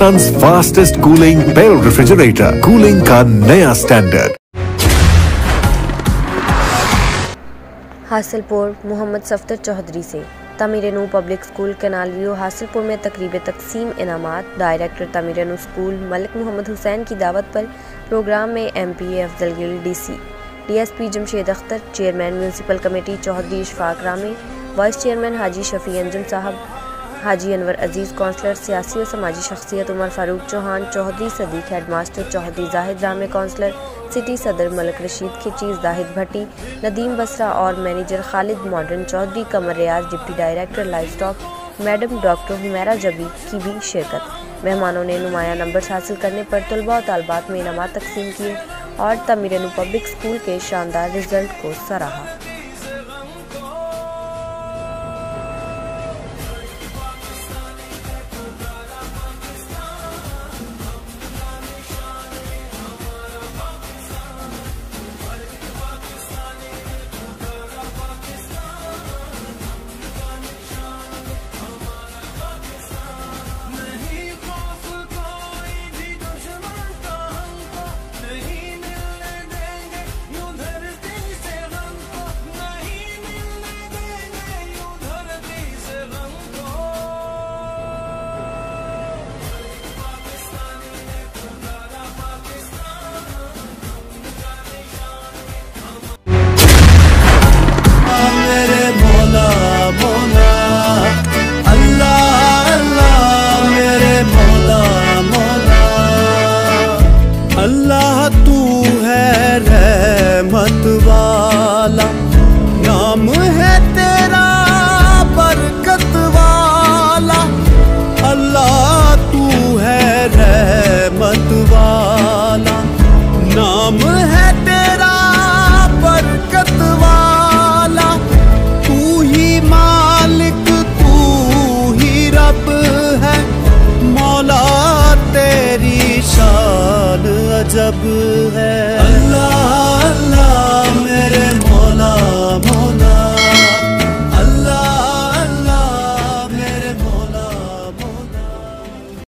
हिंदुस्तान्स fastest cooling barrel refrigerator, cooling का नया standard. Hasilpur Mohammad Safdar Chaudhry से Tameer Nau public school canal view Hasilpur में तकरीब तकसीम इनामात। डायरेक्टर तमीर नू स्कूल मलिक मोहम्मद हुसैन की दावत पर प्रोग्राम में MP Afzal Gill, DSP Jamshed Akhtar, chairman municipal committee Chaudhry Ishfaq Rami, vice chairman Haji Shafi Anjum Sahab, Haji Anwar Aziz, councillor सियासी और समाजी शख्सियत Umar Farooq Chauhan Chaudhry, Sadiq headmaster Chaudhry Zahid Rame, councillor city सदर मलक रशीद खिची, जाहिद भट्टी, नदीम बसरा और manager Khalid modern Chaudhry, Qamar Riaz, deputy director livestock madam doctor Humaira Jabi की भी शिरकत। मेहमानों ने नुमाया नंबर हासिल करने पर तलबा और तालबात में इनामात तकसीम किए और तमीर नू पब्लिक स्कूल के शानदार रिजल्ट को सराहा। अल्लाह तू है रहमत वाला, नाम है तेरा बरकत वाला। अल्लाह तू है रहमत वाला, नाम है तेरा बरकत वाला। तू ही मालिक तू ही रब है, मौला तेरी शान अजब है।